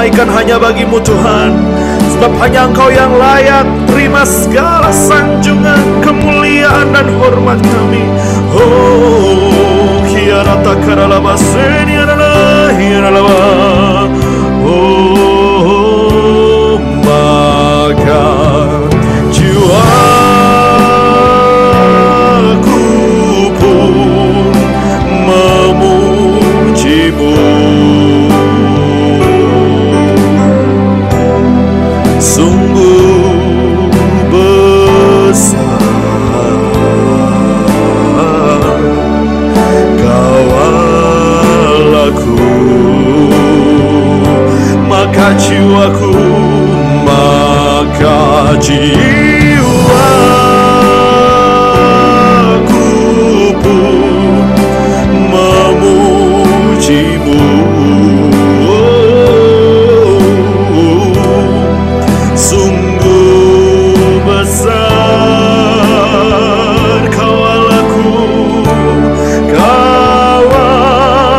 kebaikan hanya bagi-Mu Tuhan. Sebab hanya Engkau yang layak terima segala sanjungan, kemuliaan dan hormat kami. Oh, kiarata karalaba seniarala hiaralaba. Oh, maka jiwaku pun memuji-Mu. Sungguh besar Kau Allahku, maka jiwaku pun memuji-Mu. Sungguh besar Kau Allahku, Kau Allahku.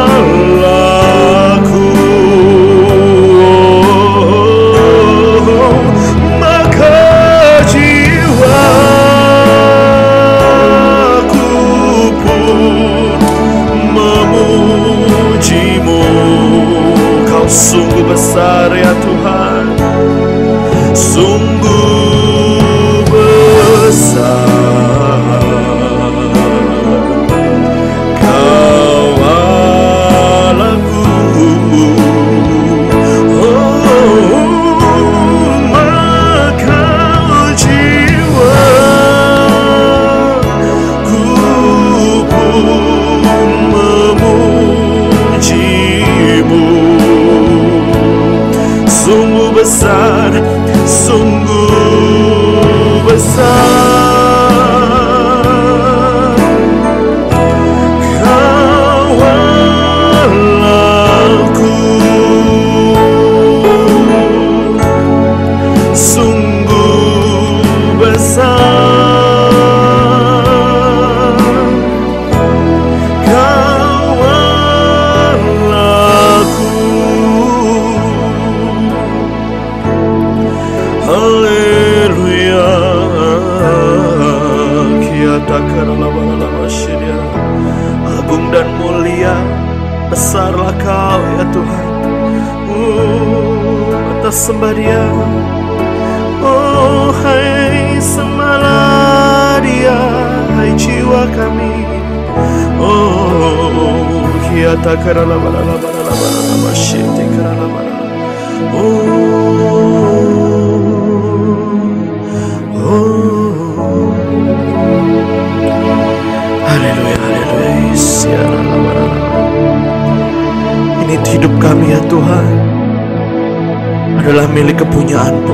Maka jiwaku pun memuji-Mu. Kau sungguh besar ya Tuhan, sungguh besar Kau Allahku. Oh, maka jiwaku pun memuji-Mu. Sungguh besar, sungguh besar Kau Allahku. Sungguh besar Kau Allahku. Haleluya. Agung dan mulia, besarlah Kau ya Tuhan. Atas sembah Dia. Oh, hai sembahlah Dia, hai jiwa kami. Oh, kiata karala balala balala balala masyete karala balala. Haleluya, haleluya. Ini hidup kami ya Tuhan adalah milik kepunyaan-Mu.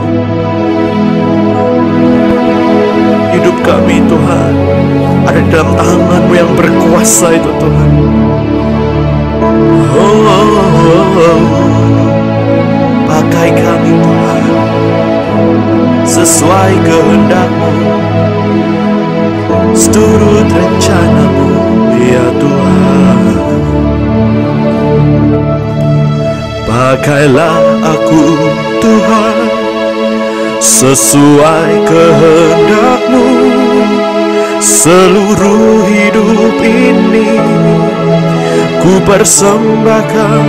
Hidup kami Tuhan ada di dalam tangan-Mu yang berkuasa itu Tuhan. Pakai kami Tuhan sesuai kehendak-Mu, seturut rencana-Mu ya Tuhan. Pakailah aku Tuhan sesuai kehendak-Mu. Seluruh hidup ini ku persembahkan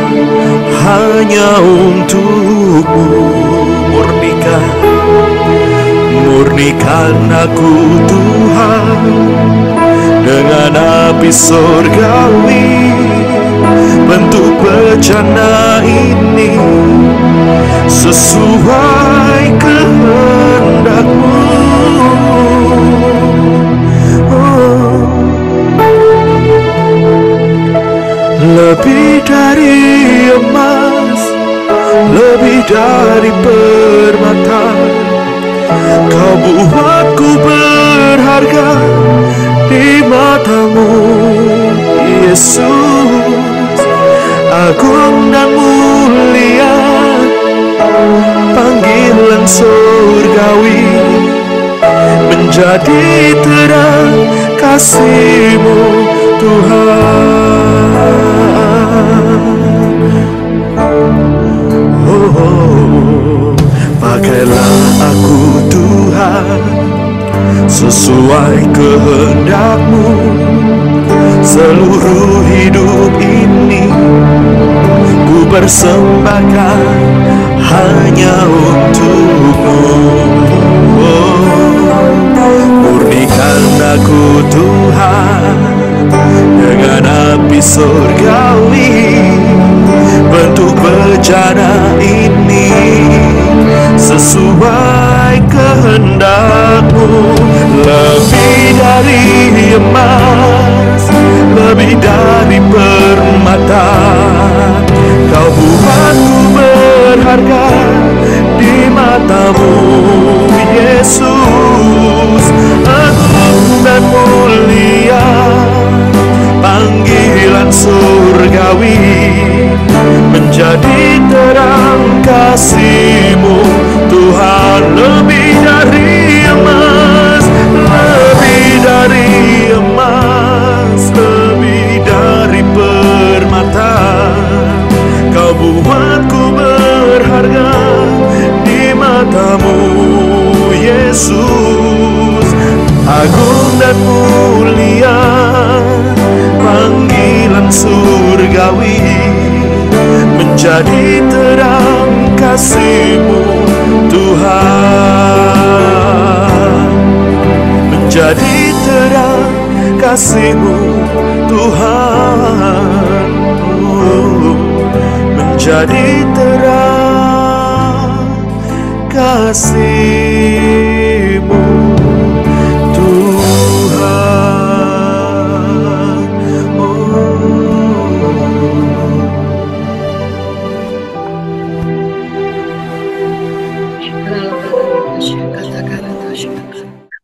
hanya untuk-Mu. Murnikan aku Tuhan dengan api surgawi. Bentuk bejana ini sesuai kehendak-Mu. Lebih dari emas, lebih dari permata, Kau buatku berharga di mata-Mu, Yesus. Agung dan mulia panggilan surgawi, menjadi terang kasih-Mu Tuhan. Oh, Pakailah aku Tuhan sesuai kehendak-Mu. Seluruh hidup ini ku persembahkan hanya untuk-Mu. Murnikan aku Tuhan dengan api surgawi. Bentuk bejana ini sesuai kehendak-Mu. Lebih dari emas, lebih dari permata, Kau buatku berharga di mata-Mu, Yesus. Agung dan mulia panggilan surgawi, menjadi terang kasih-Mu, Tuhan. Lebih dari emas, lebih dari emas, lebih dari permata, Kau buatku berharga di mata-Mu, Yesus. Agung dan mulia panggilan surgawi, menjadi terang kasih-Mu, Tuhan. Menjadi terang kasih-Mu, Tuhan. Menjadi terang kasih-Mu, Tuhan.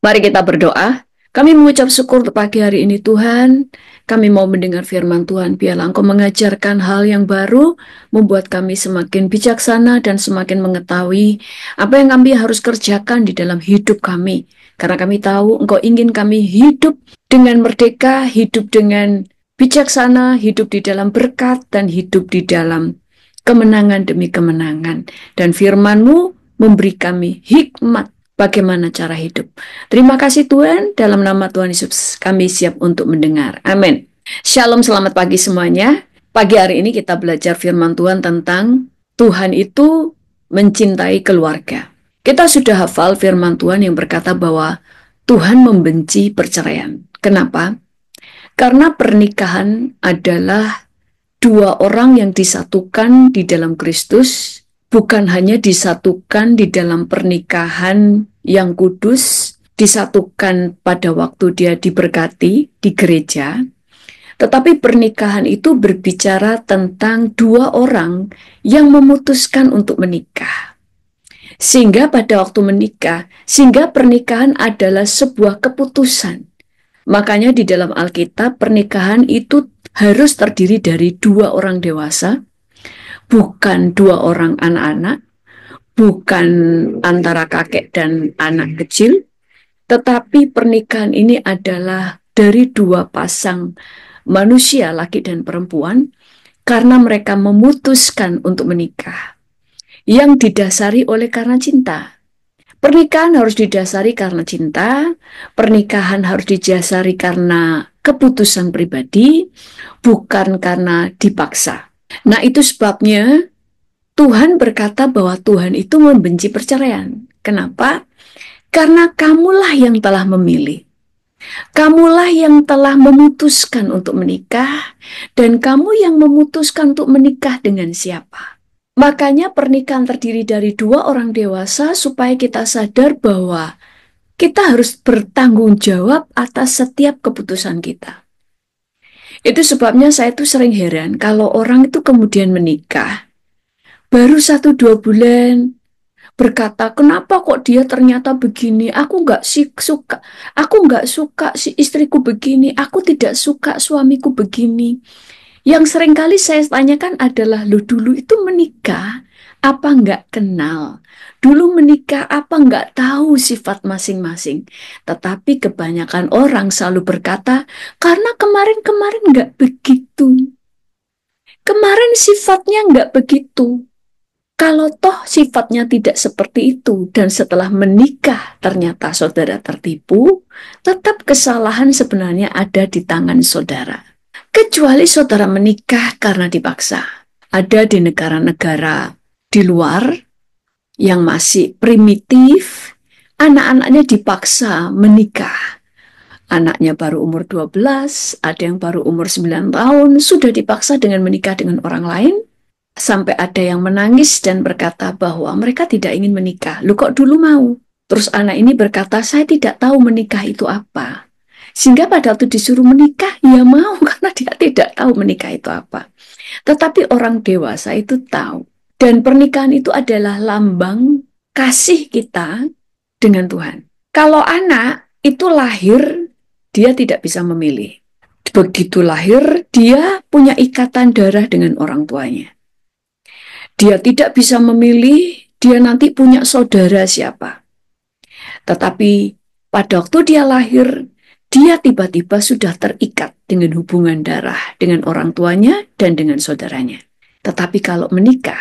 Mari kita berdoa. Kami mengucap syukur untuk pagi hari ini Tuhan. Kami mau mendengar firman Tuhan. Biarlah Engkau mengajarkan hal yang baru, membuat kami semakin bijaksana dan semakin mengetahui apa yang kami harus kerjakan di dalam hidup kami. Karena kami tahu Engkau ingin kami hidup dengan merdeka, hidup dengan bijaksana, hidup di dalam berkat, dan hidup di dalam kemenangan demi kemenangan. Dan firman-Mu memberi kami hikmat bagaimana cara hidup. Terima kasih Tuhan, dalam nama Tuhan Yesus kami siap untuk mendengar. Amin. Shalom, selamat pagi semuanya. Pagi hari ini kita belajar firman Tuhan tentang Tuhan itu mencintai keluarga. Kita sudah hafal firman Tuhan yang berkata bahwa Tuhan membenci perceraian. Kenapa? Karena pernikahan adalah dua orang yang disatukan di dalam Kristus, bukan hanya disatukan di dalam pernikahan yang kudus, disatukan pada waktu dia diberkati di gereja, tetapi pernikahan itu berbicara tentang dua orang yang memutuskan untuk menikah. Sehingga pada waktu menikah, sehingga pernikahan adalah sebuah keputusan. Makanya di dalam Alkitab, pernikahan itu harus terdiri dari dua orang dewasa, bukan dua orang anak-anak, bukan antara kakek dan anak kecil, tetapi pernikahan ini adalah dari dua pasang manusia, laki dan perempuan, karena mereka memutuskan untuk menikah, yang didasari oleh karena cinta. Pernikahan harus didasari karena cinta, pernikahan harus didasari karena keputusan pribadi, bukan karena dipaksa. Nah, itu sebabnya Tuhan berkata bahwa Tuhan itu membenci perceraian. Kenapa? Karena kamulah yang telah memilih. Kamulah yang telah memutuskan untuk menikah, dan kamu yang memutuskan untuk menikah dengan siapa. Makanya pernikahan terdiri dari dua orang dewasa supaya kita sadar bahwa kita harus bertanggung jawab atas setiap keputusan kita. Itu sebabnya saya tuh sering heran kalau orang itu kemudian menikah, baru 1-2 bulan berkata, kenapa kok dia ternyata begini, aku nggak suka si istriku begini, aku tidak suka suamiku begini. Yang seringkali saya tanyakan adalah, lo dulu itu menikah apa nggak kenal? Dulu menikah apa nggak tahu sifat masing-masing? Tetapi kebanyakan orang selalu berkata, karena kemarin-kemarin nggak begitu. Kemarin sifatnya nggak begitu. Kalau toh sifatnya tidak seperti itu dan setelah menikah ternyata saudara tertipu, tetap kesalahan sebenarnya ada di tangan saudara. Kecuali saudara menikah karena dipaksa. Ada di negara-negara di luar yang masih primitif, anak-anaknya dipaksa menikah. Anaknya baru umur 12, ada yang baru umur 9 tahun, sudah dipaksa dengan menikah dengan orang lain. Sampai ada yang menangis dan berkata bahwa mereka tidak ingin menikah. Lu kok dulu mau? Terus anak ini berkata, saya tidak tahu menikah itu apa. Sehingga pada waktu disuruh menikah, ya mau karena dia tidak tahu menikah itu apa. Tetapi orang dewasa itu tahu. Dan pernikahan itu adalah lambang kasih kita dengan Tuhan. Kalau anak itu lahir, dia tidak bisa memilih. Begitu lahir, dia punya ikatan darah dengan orang tuanya. Dia tidak bisa memilih dia nanti punya saudara siapa. Tetapi pada waktu dia lahir, dia tiba-tiba sudah terikat dengan hubungan darah dengan orang tuanya dan dengan saudaranya. Tetapi kalau menikah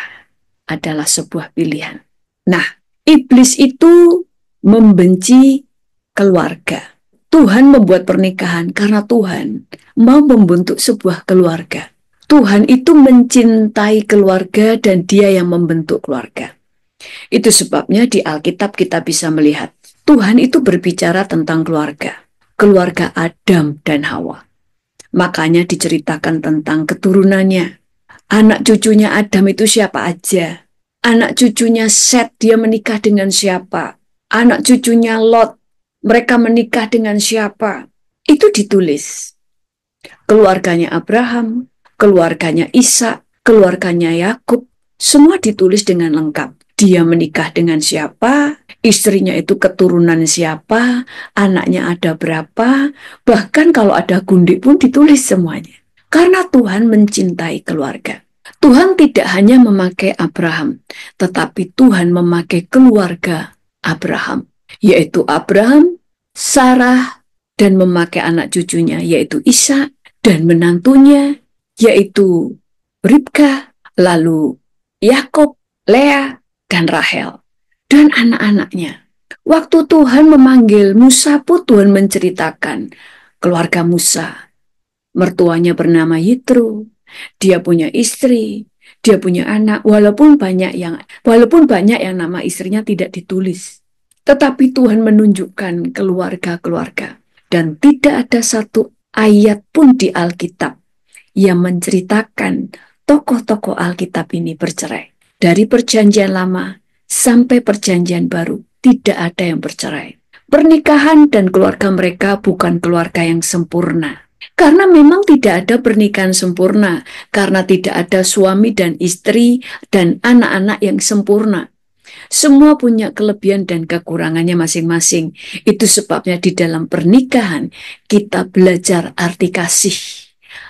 adalah sebuah pilihan. Nah, iblis itu membenci keluarga. Tuhan membuat pernikahan karena Tuhan mau membentuk sebuah keluarga. Tuhan itu mencintai keluarga dan dia yang membentuk keluarga. Itu sebabnya di Alkitab kita bisa melihat Tuhan itu berbicara tentang keluarga. Keluarga Adam dan Hawa. Makanya diceritakan tentang keturunannya. Anak cucunya Adam itu siapa aja. Anak cucunya Set, dia menikah dengan siapa. Anak cucunya Lot, mereka menikah dengan siapa. Itu ditulis. Keluarganya Abraham, keluarganya Ishak, keluarganya Yakub, semua ditulis dengan lengkap. Dia menikah dengan siapa, istrinya itu keturunan siapa, anaknya ada berapa, bahkan kalau ada gundik pun ditulis semuanya. Karena Tuhan mencintai keluarga. Tuhan tidak hanya memakai Abraham, tetapi Tuhan memakai keluarga Abraham, yaitu Abraham, Sarah, dan memakai anak cucunya, yaitu Ishak, dan menantunya, yaitu Ribka, lalu Yakub, Lea, dan Rahel, dan anak-anaknya. Waktu Tuhan memanggil Musa pun Tuhan menceritakan keluarga Musa. Mertuanya bernama Yitro, dia punya istri, dia punya anak, walaupun banyak yang nama istrinya tidak ditulis. Tetapi Tuhan menunjukkan keluarga-keluarga. Dan tidak ada satu ayat pun di Alkitab yang menceritakan tokoh-tokoh Alkitab ini bercerai. Dari perjanjian lama sampai perjanjian baru, tidak ada yang bercerai. Pernikahan dan keluarga mereka bukan keluarga yang sempurna. Karena memang tidak ada pernikahan sempurna, karena tidak ada suami dan istri dan anak-anak yang sempurna. Semua punya kelebihan dan kekurangannya masing-masing. Itu sebabnya di dalam pernikahan kita belajar arti kasih,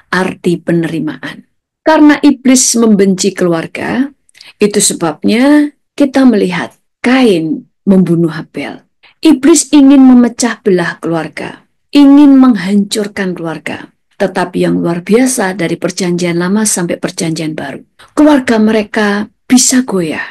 arti penerimaan. Karena iblis membenci keluarga, itu sebabnya kita melihat Kain membunuh Habel. Iblis ingin memecah belah keluarga, ingin menghancurkan keluarga. Tetapi yang luar biasa dari perjanjian lama sampai perjanjian baru, keluarga mereka bisa goyah.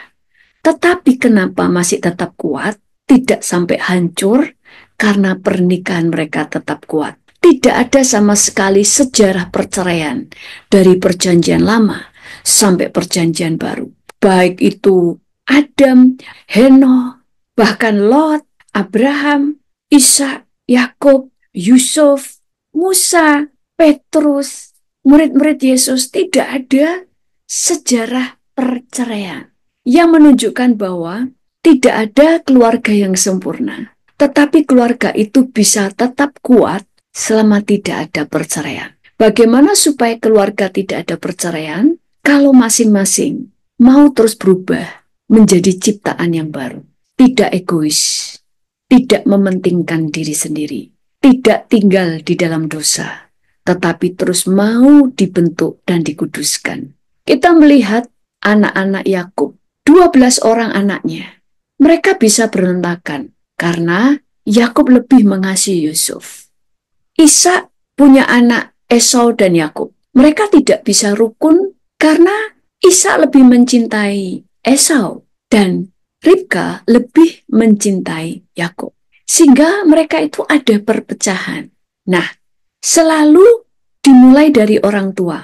Tetapi kenapa masih tetap kuat, tidak sampai hancur, karena pernikahan mereka tetap kuat. Tidak ada sama sekali sejarah perceraian dari perjanjian lama sampai perjanjian baru. Baik itu Adam, Henoh, bahkan Lot, Abraham, Ishak, Yakub, Yusuf, Musa, Petrus, murid-murid Yesus, tidak ada sejarah perceraian yang menunjukkan bahwa tidak ada keluarga yang sempurna. Tetapi keluarga itu bisa tetap kuat selama tidak ada perceraian. Bagaimana supaya keluarga tidak ada perceraian? Kalau masing-masing mau terus berubah menjadi ciptaan yang baru. Tidak egois, tidak mementingkan diri sendiri, tidak tinggal di dalam dosa, tetapi terus mau dibentuk dan dikuduskan. Kita melihat anak-anak Yakub, 12 orang anaknya. Mereka bisa berontakan karena Yakub lebih mengasihi Yusuf. Ishak punya anak Esau dan Yakub. Mereka tidak bisa rukun karena Ishak lebih mencintai Esau dan Ribka lebih mencintai Yakub. Sehingga mereka itu ada perpecahan. Nah, selalu dimulai dari orang tua.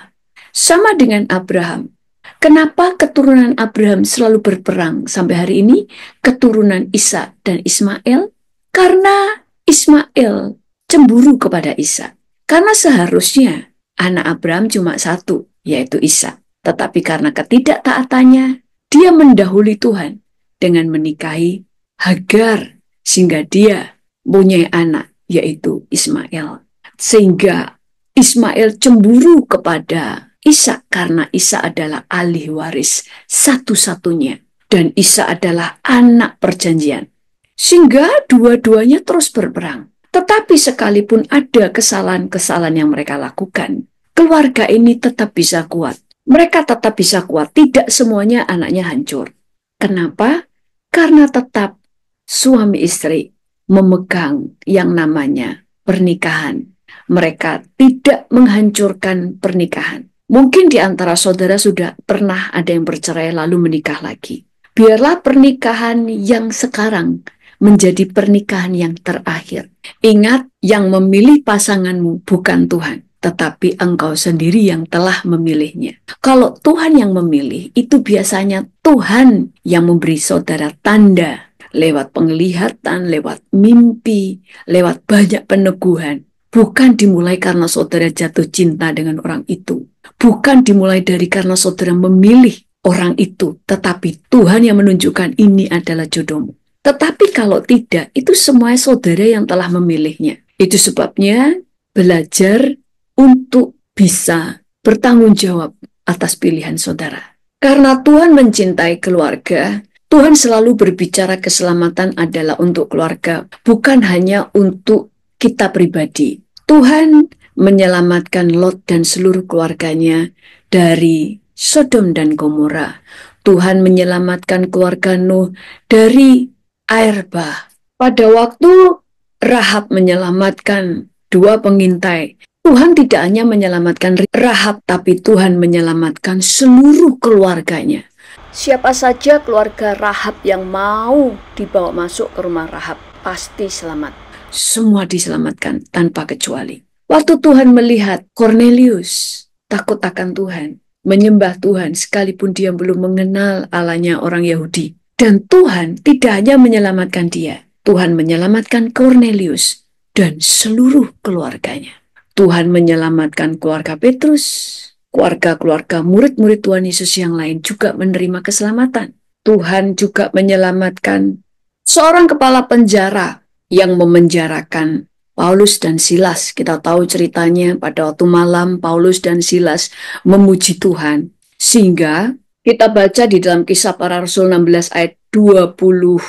Sama dengan Abraham. Kenapa keturunan Abraham selalu berperang sampai hari ini? Keturunan Ishak dan Ismail. Karena Ismail cemburu kepada Ishak. Karena seharusnya anak Abraham cuma satu, yaitu Ishak. Tetapi karena ketidaktaatannya, dia mendahului Tuhan dengan menikahi Hagar, sehingga dia punya anak, yaitu Ismail. Sehingga Ismail cemburu kepada Ishak karena Ishak adalah ahli waris satu-satunya. Dan Ishak adalah anak perjanjian. Sehingga dua-duanya terus berperang. Tetapi sekalipun ada kesalahan-kesalahan yang mereka lakukan, keluarga ini tetap bisa kuat. Mereka tetap bisa kuat, tidak semuanya anaknya hancur. Kenapa? Karena tetap suami istri memegang yang namanya pernikahan. Mereka tidak menghancurkan pernikahan. Mungkin di antara saudara sudah pernah ada yang bercerai lalu menikah lagi. Biarlah pernikahan yang sekarang menjadi pernikahan yang terakhir. Ingat, yang memilih pasanganmu bukan Tuhan, tetapi engkau sendiri yang telah memilihnya. Kalau Tuhan yang memilih, itu biasanya Tuhan yang memberi saudara tanda lewat penglihatan, lewat mimpi, lewat banyak peneguhan. Bukan dimulai karena saudara jatuh cinta dengan orang itu. Bukan dimulai dari karena saudara memilih orang itu, tetapi Tuhan yang menunjukkan ini adalah jodohmu. Tetapi kalau tidak, itu semua saudara yang telah memilihnya. Itu sebabnya belajar untuk bisa bertanggung jawab atas pilihan saudara. Karena Tuhan mencintai keluarga, Tuhan selalu berbicara keselamatan adalah untuk keluarga, bukan hanya untuk kita pribadi. Tuhan menyelamatkan Lot dan seluruh keluarganya dari Sodom dan Gomora. Tuhan menyelamatkan keluarga Nuh dari air bah. Pada waktu Rahab menyelamatkan dua pengintai, Tuhan tidak hanya menyelamatkan Rahab, tapi Tuhan menyelamatkan seluruh keluarganya. Siapa saja keluarga Rahab yang mau dibawa masuk ke rumah Rahab, pasti selamat. Semua diselamatkan tanpa kecuali. Waktu Tuhan melihat Cornelius takut akan Tuhan, menyembah Tuhan sekalipun dia belum mengenal Allahnya orang Yahudi. Dan Tuhan tidak hanya menyelamatkan dia, Tuhan menyelamatkan Cornelius dan seluruh keluarganya. Tuhan menyelamatkan keluarga Petrus, keluarga-keluarga murid-murid Tuhan Yesus yang lain juga menerima keselamatan. Tuhan juga menyelamatkan seorang kepala penjara yang memenjarakan Paulus dan Silas. Kita tahu ceritanya pada waktu malam Paulus dan Silas memuji Tuhan. Sehingga kita baca di dalam Kisah Para Rasul 16 ayat 24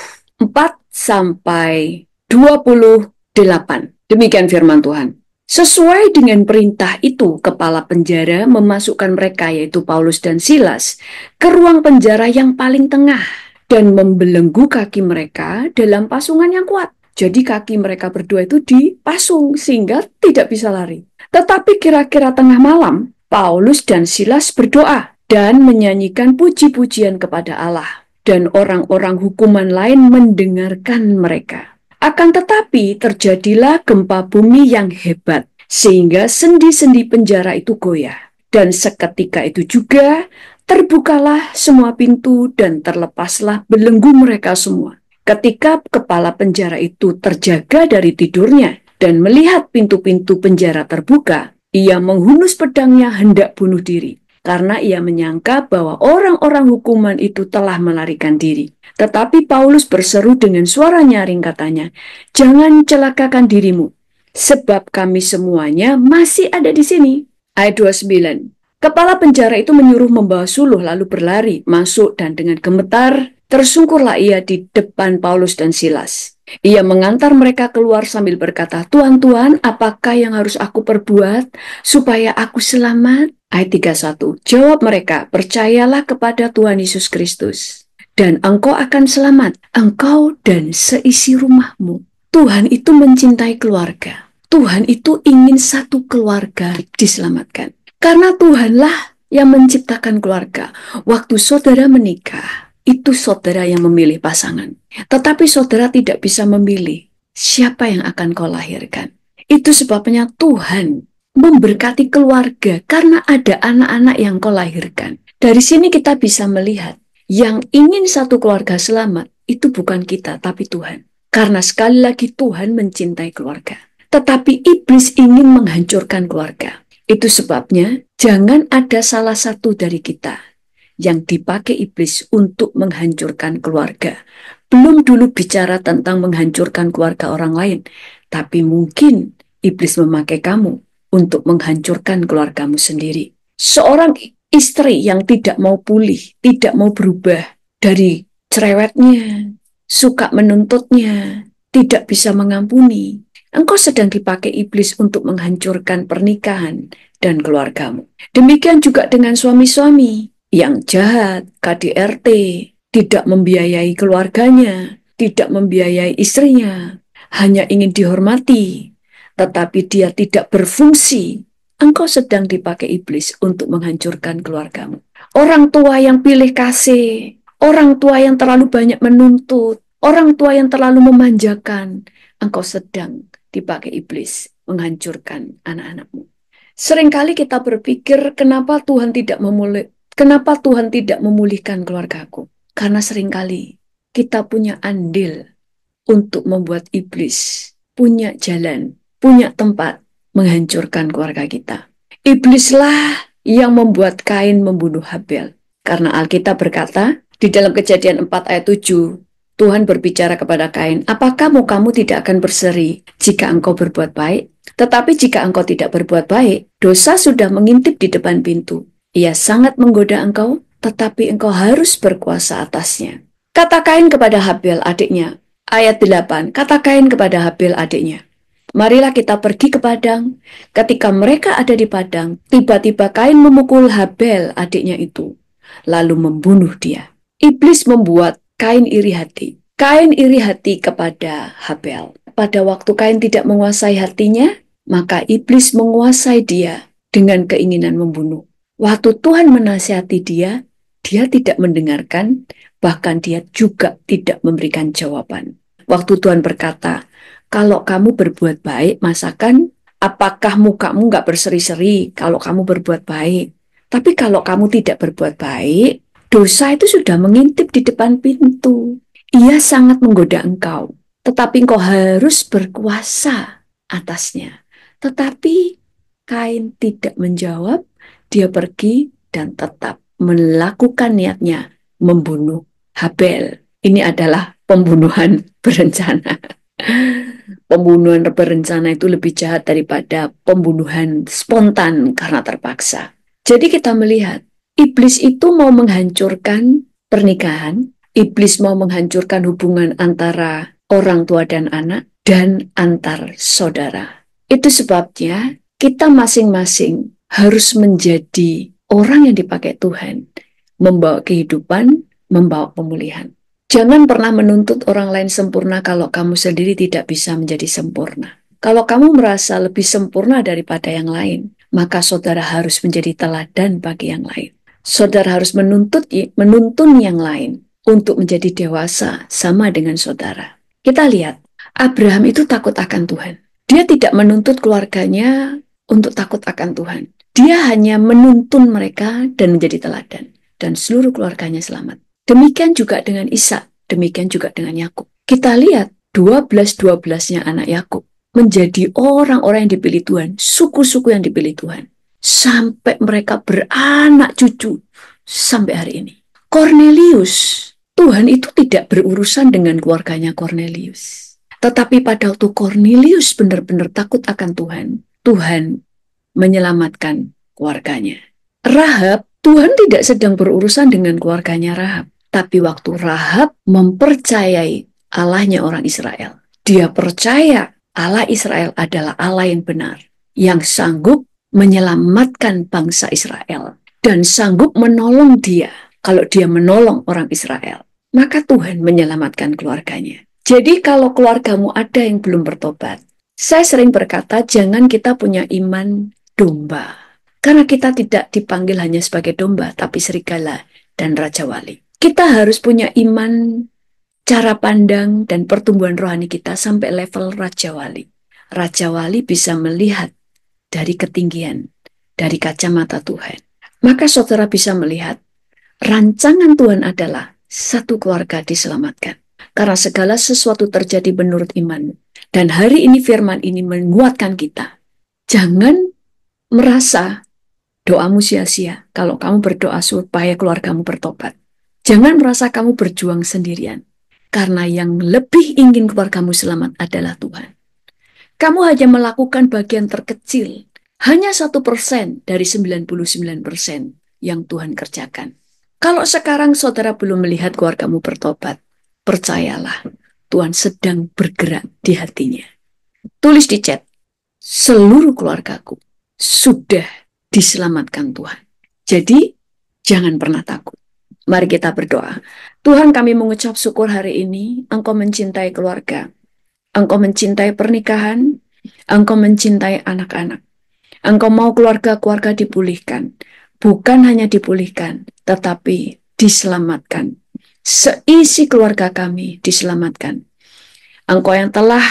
sampai 28. Demikian firman Tuhan. Sesuai dengan perintah itu, kepala penjara memasukkan mereka, yaitu Paulus dan Silas, ke ruang penjara yang paling tengah dan membelenggu kaki mereka dalam pasungan yang kuat. Jadi kaki mereka berdua itu dipasung sehingga tidak bisa lari. Tetapi kira-kira tengah malam, Paulus dan Silas berdoa dan menyanyikan puji-pujian kepada Allah. Dan orang-orang hukuman lain mendengarkan mereka. Akan tetapi terjadilah gempa bumi yang hebat, sehingga sendi-sendi penjara itu goyah. Dan seketika itu juga terbukalah semua pintu dan terlepaslah belenggu mereka semua. Ketika kepala penjara itu terjaga dari tidurnya dan melihat pintu-pintu penjara terbuka, ia menghunus pedangnya hendak bunuh diri. Karena ia menyangka bahwa orang-orang hukuman itu telah melarikan diri. Tetapi Paulus berseru dengan suara nyaring katanya, "Jangan celakakan dirimu, sebab kami semuanya masih ada di sini." Ayat 29. Kepala penjara itu menyuruh membawa suluh lalu berlari, masuk dan dengan gemetar tersungkurlah ia di depan Paulus dan Silas. Ia mengantar mereka keluar sambil berkata, "Tuan-tuan, apakah yang harus aku perbuat supaya aku selamat?" Ayat 31. Jawab mereka, "Percayalah kepada Tuhan Yesus Kristus, dan engkau akan selamat, engkau dan seisi rumahmu." Tuhan itu mencintai keluarga. Tuhan itu ingin satu keluarga diselamatkan. Karena Tuhanlah yang menciptakan keluarga. Waktu saudara menikah, itu saudara yang memilih pasangan. Tetapi saudara tidak bisa memilih siapa yang akan kau lahirkan. Itu sebabnya Tuhan memberkati keluarga karena ada anak-anak yang kau lahirkan. Dari sini kita bisa melihat yang ingin satu keluarga selamat itu bukan kita tapi Tuhan. Karena sekali lagi Tuhan mencintai keluarga. Tetapi iblis ingin menghancurkan keluarga. Itu sebabnya jangan ada salah satu dari kita yang dipakai iblis untuk menghancurkan keluarga. Belum dulu bicara tentang menghancurkan keluarga orang lain, tapi mungkin iblis memakai kamu untuk menghancurkan keluargamu sendiri. Seorang istri yang tidak mau pulih, tidak mau berubah dari cerewetnya, suka menuntutnya, tidak bisa mengampuni, engkau sedang dipakai iblis untuk menghancurkan pernikahan dan keluargamu. Demikian juga dengan suami-suami yang jahat, KDRT, tidak membiayai keluarganya, tidak membiayai istrinya, hanya ingin dihormati, tetapi dia tidak berfungsi. Engkau sedang dipakai iblis untuk menghancurkan keluargamu. Orang tua yang pilih kasih, orang tua yang terlalu banyak menuntut, orang tua yang terlalu memanjakan, engkau sedang dipakai iblis menghancurkan anak-anakmu. Seringkali kita berpikir, kenapa Tuhan tidak memulihkan keluargaku? Karena seringkali kita punya andil untuk membuat iblis punya jalan, punya tempat menghancurkan keluarga kita. Iblislah yang membuat Kain membunuh Habel. Karena Alkitab berkata, di dalam Kejadian 4 ayat 7, Tuhan berbicara kepada Kain, apakah kamu tidak akan berseri jika engkau berbuat baik? Tetapi jika engkau tidak berbuat baik, dosa sudah mengintip di depan pintu. Ia sangat menggoda engkau, tetapi engkau harus berkuasa atasnya. Kata Kain kepada Habel adiknya, ayat 8, kata Kain kepada Habel adiknya, marilah kita pergi ke padang. Ketika mereka ada di padang, tiba-tiba Kain memukul Habel adiknya itu, lalu membunuh dia. Iblis membuat Kain iri hati. Kain iri hati kepada Habel. Pada waktu Kain tidak menguasai hatinya, maka iblis menguasai dia dengan keinginan membunuh. Waktu Tuhan menasihati dia tidak mendengarkan, bahkan dia juga tidak memberikan jawaban. Waktu Tuhan berkata, kalau kamu berbuat baik, masakan apakah mukamu nggak berseri-seri kalau kamu berbuat baik? Tapi kalau kamu tidak berbuat baik, dosa itu sudah mengintip di depan pintu. Ia sangat menggoda engkau, tetapi engkau harus berkuasa atasnya. Tetapi Kain tidak menjawab, dia pergi dan tetap melakukan niatnya membunuh Habel. Ini adalah pembunuhan berencana. Pembunuhan berencana itu lebih jahat daripada pembunuhan spontan karena terpaksa. Jadi kita melihat, iblis itu mau menghancurkan pernikahan, iblis mau menghancurkan hubungan antara orang tua dan anak, dan antar saudara. Itu sebabnya kita masing-masing harus menjadi orang yang dipakai Tuhan, membawa kehidupan, membawa pemulihan. Jangan pernah menuntut orang lain sempurna kalau kamu sendiri tidak bisa menjadi sempurna. Kalau kamu merasa lebih sempurna daripada yang lain, maka saudara harus menjadi teladan bagi yang lain. Saudara harus menuntun yang lain untuk menjadi dewasa sama dengan saudara. Kita lihat, Abraham itu takut akan Tuhan. Dia tidak menuntut keluarganya untuk takut akan Tuhan. Dia hanya menuntun mereka dan menjadi teladan. Dan seluruh keluarganya selamat. Demikian juga dengan Ishak, demikian juga dengan Yakub. Kita lihat 12-12-nya anak Yakub menjadi orang-orang yang dipilih Tuhan, suku-suku yang dipilih Tuhan. Sampai mereka beranak cucu sampai hari ini. Cornelius, Tuhan itu tidak berurusan dengan keluarganya Cornelius. Tetapi pada waktu Cornelius benar-benar takut akan Tuhan, Tuhan menyelamatkan keluarganya. Rahab, Tuhan tidak sedang berurusan dengan keluarganya Rahab. Tapi waktu Rahab mempercayai Allahnya orang Israel, dia percaya Allah Israel adalah Allah yang benar, yang sanggup menyelamatkan bangsa Israel, dan sanggup menolong dia kalau dia menolong orang Israel. Maka Tuhan menyelamatkan keluarganya. Jadi kalau keluargamu ada yang belum bertobat, saya sering berkata jangan kita punya iman domba. Karena kita tidak dipanggil hanya sebagai domba, tapi serigala dan raja wali. Kita harus punya iman, cara pandang, dan pertumbuhan rohani kita sampai level Raja Wali. Raja Wali bisa melihat dari ketinggian, dari kacamata Tuhan. Maka saudara bisa melihat rancangan Tuhan adalah satu keluarga diselamatkan. Karena segala sesuatu terjadi menurut iman. Dan hari ini firman ini menguatkan kita. Jangan merasa doamu sia-sia kalau kamu berdoa supaya keluargamu bertobat. Jangan merasa kamu berjuang sendirian. Karena yang lebih ingin keluargamu selamat adalah Tuhan. Kamu hanya melakukan bagian terkecil. Hanya 1% dari 99% yang Tuhan kerjakan. Kalau sekarang saudara belum melihat keluargamu bertobat, percayalah, Tuhan sedang bergerak di hatinya. Tulis di chat, seluruh keluargaku sudah diselamatkan Tuhan. Jadi, jangan pernah takut. Mari kita berdoa. Tuhan, kami mengucap syukur hari ini, Engkau mencintai keluarga, Engkau mencintai pernikahan, Engkau mencintai anak-anak. Engkau mau keluarga-keluarga dipulihkan. Bukan hanya dipulihkan, tetapi diselamatkan. Seisi keluarga kami diselamatkan. Engkau yang telah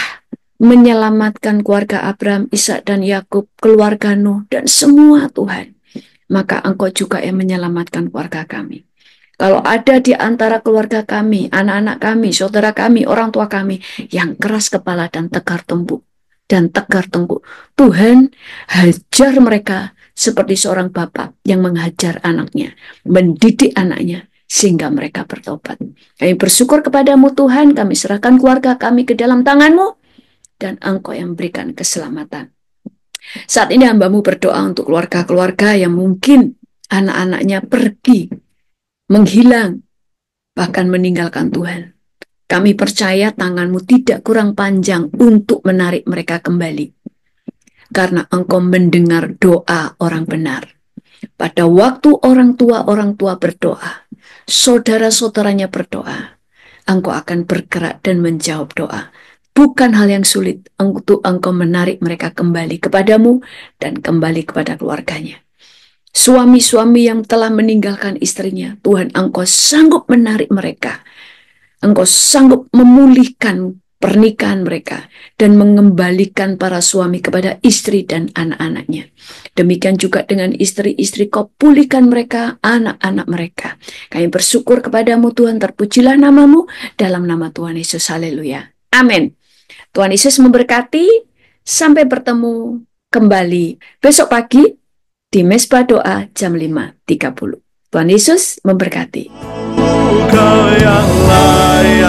menyelamatkan keluarga Abraham, Ishak, dan Yakub, keluarga Nuh, dan semua Tuhan. Maka Engkau juga yang menyelamatkan keluarga kami. Kalau ada di antara keluarga kami, anak-anak kami, saudara kami, orang tua kami, yang keras kepala dan tegar tengkuk, Tuhan hajar mereka seperti seorang bapak yang menghajar anaknya, mendidik anaknya, sehingga mereka bertobat. Kami bersyukur kepadamu Tuhan, kami serahkan keluarga kami ke dalam tanganmu, dan Engkau yang memberikan keselamatan. Saat ini hambamu berdoa untuk keluarga-keluarga yang mungkin anak-anaknya pergi, menghilang, bahkan meninggalkan Tuhan. Kami percaya tanganmu tidak kurang panjang untuk menarik mereka kembali. Karena Engkau mendengar doa orang benar. Pada waktu orang tua berdoa, saudara-saudaranya berdoa, Engkau akan bergerak dan menjawab doa. Bukan hal yang sulit untuk Engkau menarik mereka kembali kepadamu dan kembali kepada keluarganya. Suami-suami yang telah meninggalkan istrinya, Tuhan Engkau sanggup menarik mereka. Engkau sanggup memulihkan pernikahan mereka dan mengembalikan para suami kepada istri dan anak-anaknya. Demikian juga dengan istri-istri, Kau pulihkan mereka, anak-anak mereka. Kami bersyukur kepadamu Tuhan, terpujilah namamu, dalam nama Tuhan Yesus, haleluya. Amin. Tuhan Yesus memberkati, sampai bertemu kembali besok pagi di Mesbah Doa jam 5.30. Tuhan Yesus memberkati. Kau yang layak